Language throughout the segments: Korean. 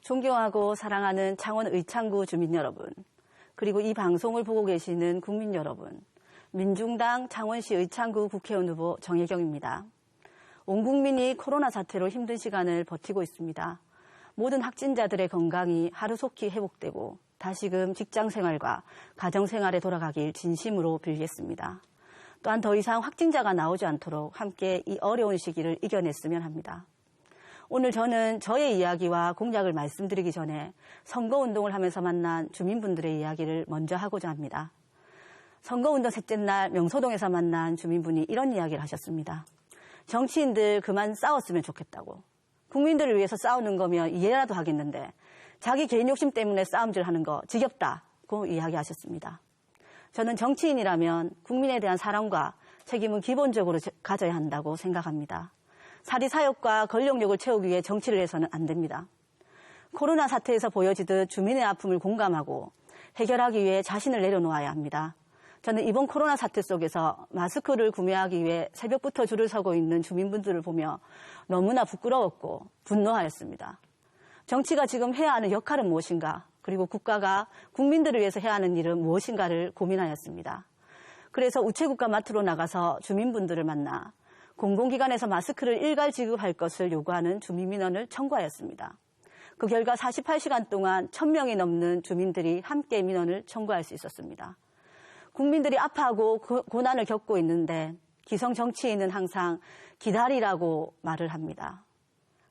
존경하고 사랑하는 창원 의창구 주민 여러분, 그리고 이 방송을 보고 계시는 국민 여러분, 민중당 창원시 의창구 국회의원 후보 정혜경입니다. 온 국민이 코로나 사태로 힘든 시간을 버티고 있습니다. 모든 확진자들의 건강이 하루속히 회복되고 다시금 직장생활과 가정생활에 돌아가길 진심으로 빌겠습니다. 또한 더 이상 확진자가 나오지 않도록 함께 이 어려운 시기를 이겨냈으면 합니다. 오늘 저는 저의 이야기와 공약을 말씀드리기 전에 선거운동을 하면서 만난 주민분들의 이야기를 먼저 하고자 합니다. 선거운동 셋째 날 명소동에서 만난 주민분이 이런 이야기를 하셨습니다. 정치인들 그만 싸웠으면 좋겠다고. 국민들을 위해서 싸우는 거면 이해라도 하겠는데 자기 개인 욕심 때문에 싸움질하는 거 지겹다고 이야기하셨습니다. 저는 정치인이라면 국민에 대한 사랑과 책임은 기본적으로 가져야 한다고 생각합니다. 사리사욕과 권력욕을 채우기 위해 정치를 해서는 안 됩니다. 코로나 사태에서 보여지듯 주민의 아픔을 공감하고 해결하기 위해 자신을 내려놓아야 합니다. 저는 이번 코로나 사태 속에서 마스크를 구매하기 위해 새벽부터 줄을 서고 있는 주민분들을 보며 너무나 부끄러웠고 분노하였습니다. 정치가 지금 해야 하는 역할은 무엇인가, 그리고 국가가 국민들을 위해서 해야 하는 일은 무엇인가를 고민하였습니다. 그래서 우체국과 마트로 나가서 주민분들을 만나 공공기관에서 마스크를 일괄 지급할 것을 요구하는 주민민원을 청구하였습니다. 그 결과 48시간 동안 1000명이 넘는 주민들이 함께 민원을 청구할 수 있었습니다. 국민들이 아파하고 고난을 겪고 있는데 기성 정치인은 항상 기다리라고 말을 합니다.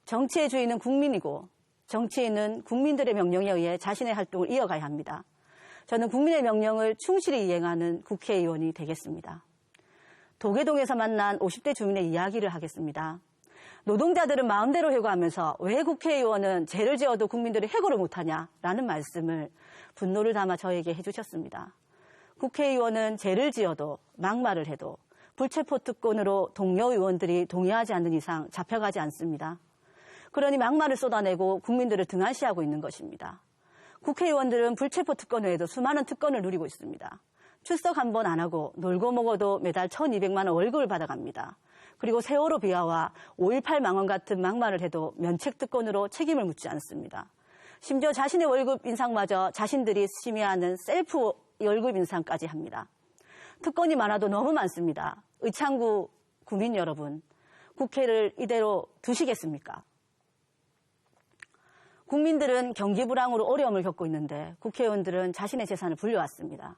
정치의 주인은 국민이고 정치인은 국민들의 명령에 의해 자신의 활동을 이어가야 합니다. 저는 국민의 명령을 충실히 이행하는 국회의원이 되겠습니다. 도계동에서 만난 50대 주민의 이야기를 하겠습니다. 노동자들은 마음대로 해고하면서 왜 국회의원은 죄를 지어도 국민들이 해고를 못하냐라는 말씀을 분노를 담아 저에게 해주셨습니다. 국회의원은 죄를 지어도 막말을 해도 불체포 특권으로 동료 의원들이 동의하지 않는 이상 잡혀가지 않습니다. 그러니 막말을 쏟아내고 국민들을 등한시하고 있는 것입니다. 국회의원들은 불체포 특권 외에도 수많은 특권을 누리고 있습니다. 출석 한 번 안 하고 놀고 먹어도 매달 1200만 원 월급을 받아갑니다. 그리고 세월호 비하와 5.18 망언 같은 막말을 해도 면책 특권으로 책임을 묻지 않습니다. 심지어 자신의 월급 인상마저 자신들이 심의하는 셀프 월급 인상까지 합니다. 특권이 많아도 너무 많습니다. 의창구 구민 여러분, 국회를 이대로 두시겠습니까? 국민들은 경기 불황으로 어려움을 겪고 있는데 국회의원들은 자신의 재산을 불려왔습니다.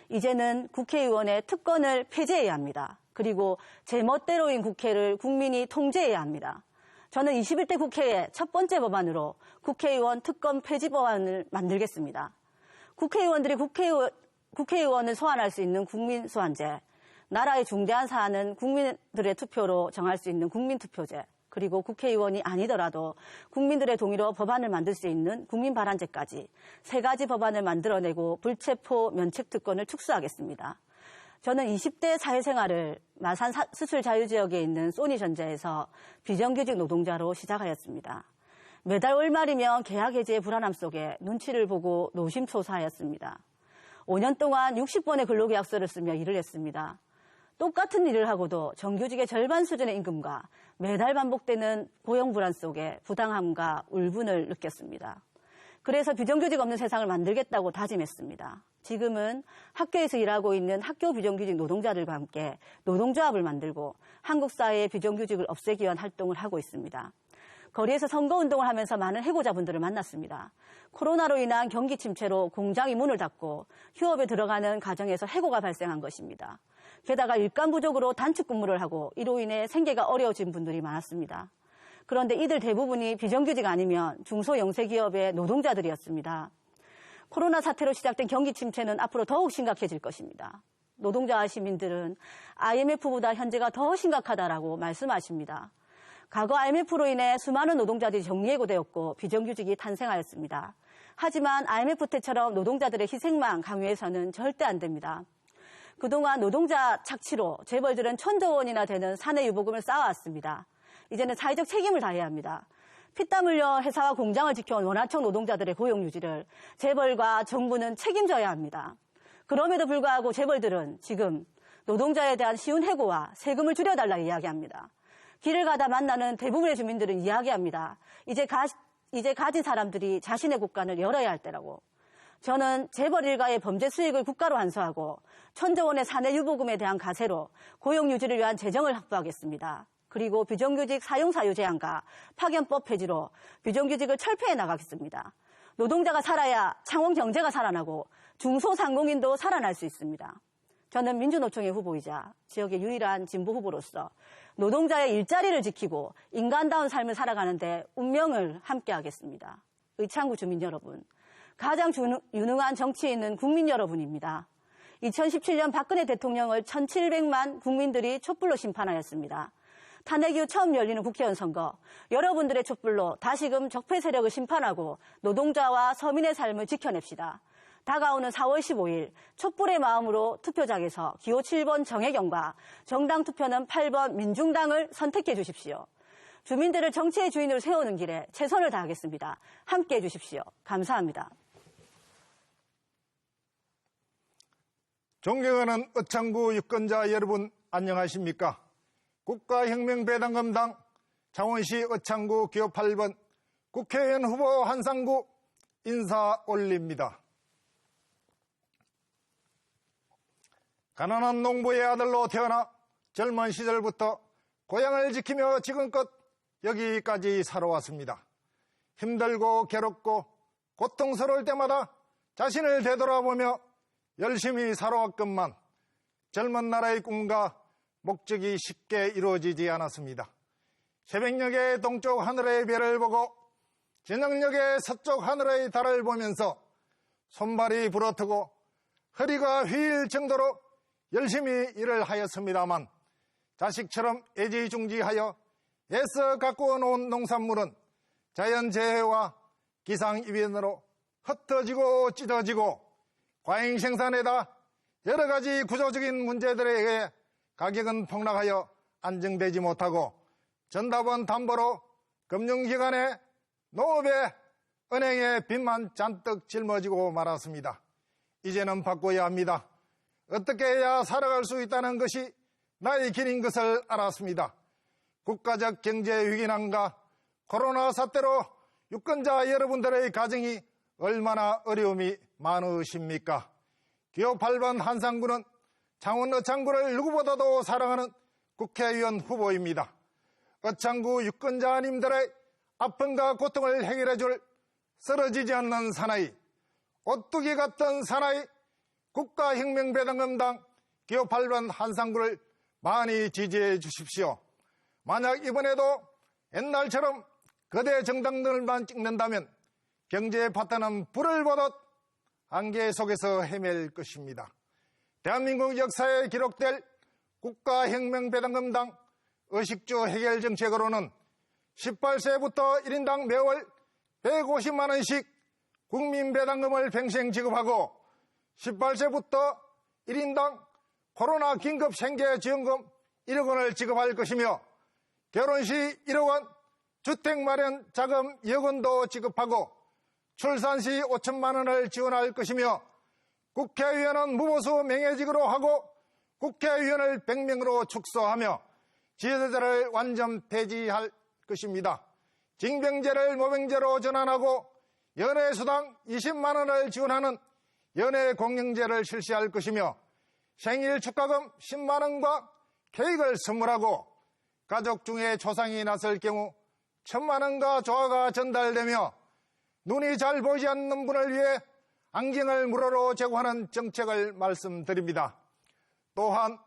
이제는 국회의원의 특권을 폐지해야 합니다. 그리고 제멋대로인 국회를 국민이 통제해야 합니다. 저는 21대 국회의 첫 번째 법안으로 국회의원 특권 폐지 법안을 만들겠습니다. 국회의원들이 국회의원을 소환할 수 있는 국민소환제, 나라의 중대한 사안은 국민들의 투표로 정할 수 있는 국민투표제, 그리고 국회의원이 아니더라도 국민들의 동의로 법안을 만들 수 있는 국민발안제까지 3가지 법안을 만들어내고 불체포 면책특권을 축소하겠습니다. 저는 20대 사회생활을 마산 수출 자유지역에 있는 소니전자에서 비정규직 노동자로 시작하였습니다. 매달 월말이면 계약 해지의 불안함 속에 눈치를 보고 노심초사하였습니다. 5년 동안 60번의 근로계약서를 쓰며 일을 했습니다. 똑같은 일을 하고도 정규직의 절반 수준의 임금과 매달 반복되는 고용 불안 속에 부당함과 울분을 느꼈습니다. 그래서 비정규직 없는 세상을 만들겠다고 다짐했습니다. 지금은 학교에서 일하고 있는 학교 비정규직 노동자들과 함께 노동조합을 만들고 한국 사회의 비정규직을 없애기 위한 활동을 하고 있습니다. 거리에서 선거운동을 하면서 많은 해고자분들을 만났습니다. 코로나로 인한 경기 침체로 공장이 문을 닫고 휴업에 들어가는 가정에서 해고가 발생한 것입니다. 게다가 일감 부족으로 단축 근무를 하고 이로 인해 생계가 어려워진 분들이 많았습니다. 그런데 이들 대부분이 비정규직 아니면 중소영세기업의 노동자들이었습니다. 코로나 사태로 시작된 경기 침체는 앞으로 더욱 심각해질 것입니다. 노동자와 시민들은 IMF보다 현재가 더 심각하다라고 말씀하십니다. 과거 IMF로 인해 수많은 노동자들이 정리해고되었고 비정규직이 탄생하였습니다. 하지만 IMF 때처럼 노동자들의 희생만 강요해서는 절대 안 됩니다. 그동안 노동자 착취로 재벌들은 1000조 원이나 되는 사내 유보금을 쌓아왔습니다. 이제는 사회적 책임을 다해야 합니다. 피땀 흘려 회사와 공장을 지켜온 원하청 노동자들의 고용 유지를 재벌과 정부는 책임져야 합니다. 그럼에도 불구하고 재벌들은 지금 노동자에 대한 쉬운 해고와 세금을 줄여달라 이야기합니다. 길을 가다 만나는 대부분의 주민들은 이야기합니다. 이제 이제 가진 사람들이 자신의 국간을 열어야 할 때라고. 저는 재벌 일가의 범죄 수익을 국가로 환수하고 1,000조 원의 사내 유보금에 대한 가세로 고용 유지를 위한 재정을 확보하겠습니다. 그리고 비정규직 사용사유 제한과 파견법 폐지로 비정규직을 철폐해 나가겠습니다. 노동자가 살아야 창원 경제가 살아나고 중소상공인도 살아날 수 있습니다. 저는 민주노총의 후보이자 지역의 유일한 진보 후보로서 노동자의 일자리를 지키고 인간다운 삶을 살아가는데 운명을 함께하겠습니다. 의창구 주민 여러분, 가장 유능한 정치인은 국민 여러분입니다. 2017년 박근혜 대통령을 1,700만 국민들이 촛불로 심판하였습니다. 탄핵 이후 처음 열리는 국회의원 선거, 여러분들의 촛불로 다시금 적폐 세력을 심판하고 노동자와 서민의 삶을 지켜냅시다. 다가오는 4월 15일 촛불의 마음으로 투표장에서 기호 7번 정혜경과 정당 투표는 8번 민중당을 선택해 주십시오. 주민들을 정치의 주인으로 세우는 길에 최선을 다하겠습니다. 함께해 주십시오. 감사합니다. 존경하는 의창구 유권자 여러분, 안녕하십니까? 국가혁명배당금당 창원시 의창구 기호 8번 국회의원 후보 한상구 인사 올립니다. 가난한 농부의 아들로 태어나 젊은 시절부터 고향을 지키며 지금껏 여기까지 살아왔습니다. 힘들고 괴롭고 고통스러울 때마다 자신을 되돌아보며 열심히 살아왔건만 젊은 나라의 꿈과 목적이 쉽게 이루어지지 않았습니다. 새벽녘의 동쪽 하늘의 별을 보고 저녁녘의 서쪽 하늘의 달을 보면서 손발이 부러뜨고 허리가 휘일 정도로 열심히 일을 하였습니다만 자식처럼 애지중지하여 애써 가꾸어 놓은 농산물은 자연재해와 기상이변으로 흩어지고 찢어지고 과잉 생산에다 여러 가지 구조적인 문제들에 의해 가격은 폭락하여 안정되지 못하고 전답은 담보로 금융기관에 농업에 은행에 빚만 잔뜩 짊어지고 말았습니다. 이제는 바꿔야 합니다. 어떻게 해야 살아갈 수 있다는 것이 나의 길인 것을 알았습니다. 국가적 경제 위기난과 코로나 사태로 유권자 여러분들의 가정이 얼마나 어려움이 많으십니까? 기호 8번 한상구는 창원 의창구를 누구보다도 사랑하는 국회의원 후보입니다. 의창구 유권자님들의 아픔과 고통을 해결해 줄 쓰러지지 않는 사나이, 오뚜기 같은 사나이 국가혁명배당금당 기호 8번 한상구를 많이 지지해 주십시오. 만약 이번에도 옛날처럼 거대 정당들만 찍는다면 경제 파탄은 불을 보듯 안개 속에서 헤맬 것입니다. 대한민국 역사에 기록될 국가혁명배당금당 의식주 해결 정책으로는 18세부터 1인당 매월 150만 원씩 국민배당금을 평생 지급하고 18세부터 1인당 코로나 긴급 생계 지원금 1억 원을 지급할 것이며 결혼 시 1억 원, 주택 마련 자금 2억 원도 지급하고 출산 시 5천만 원을 지원할 것이며 국회의원은 무보수 명예직으로 하고 국회의원을 100명으로 축소하며 지도자를 완전 폐지할 것입니다. 징병제를 모병제로 전환하고 연애수당 20만 원을 지원하는 연애공영제를 실시할 것이며 생일 축하금 10만 원과 케이크를 선물하고 가족 중에 조상이 났을 경우 1,000만 원과 조화가 전달되며 눈이 잘 보이지 않는 분을 위해 안경을 무료로 제공하는 정책을 말씀드립니다. 또한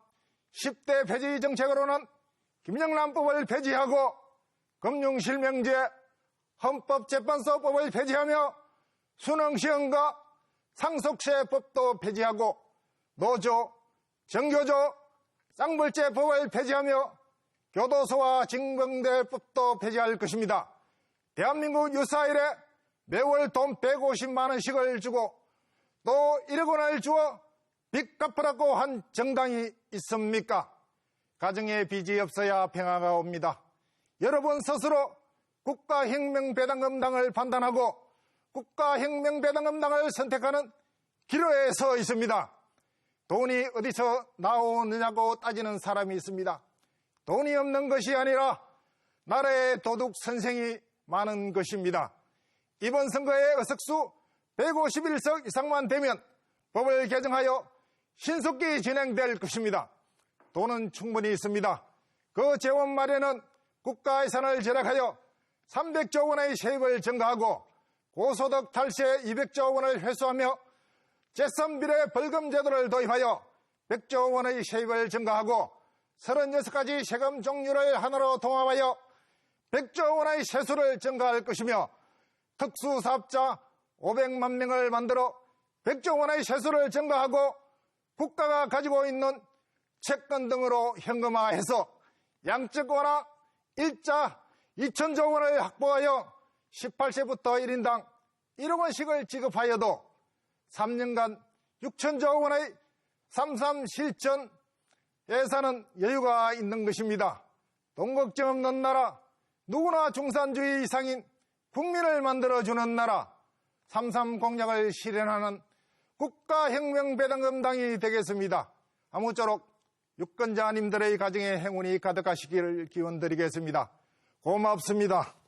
10대 폐지 정책으로는 김영란법을 폐지하고 금융실명제, 헌법재판소법을 폐지하며 수능시험과 상속세법도 폐지하고 노조, 정교조, 쌍벌제법을 폐지하며 교도소와 징병대법도 폐지할 것입니다. 대한민국 유사 이래 매월 돈 150만 원씩을 주고 또 1억 원을 주어 빚 갚으라고 한 정당이 있습니까? 가정에 빚이 없어야 평화가 옵니다. 여러분 스스로 국가혁명배당금당을 판단하고 국가혁명배당금당을 선택하는 기로에 서 있습니다. 돈이 어디서 나오느냐고 따지는 사람이 있습니다. 돈이 없는 것이 아니라 나라의 도둑 선생이 많은 것입니다. 이번 선거의 의석수 151석 이상만 되면 법을 개정하여 신속히 진행될 것입니다. 돈은 충분히 있습니다. 그 재원 마련은 국가 예산을 절약하여 300조 원의 세입을 증가하고 고소득 탈세 200조 원을 회수하며 재산 비례 벌금 제도를 도입하여 100조 원의 세입을 증가하고 36가지 세금 종류를 하나로 통합하여 100조 원의 세수를 증가할 것이며 특수사업자 500만 명을 만들어 100조 원의 세수를 증가하고 국가가 가지고 있는 채권 등으로 현금화해서 양적 완화 일자 2천조 원을 확보하여 18세부터 1인당 1억 원씩을 지급하여도 3년간 6천조 원의 3.3 실천 예산은 여유가 있는 것입니다. 돈 걱정 없는 나라, 누구나 중산주의 이상인 국민을 만들어주는 나라, 3.3 공약을 실현하는 국가혁명배당금당이 되겠습니다. 아무쪼록 유권자님들의 가정에 행운이 가득하시기를 기원드리겠습니다. 고맙습니다.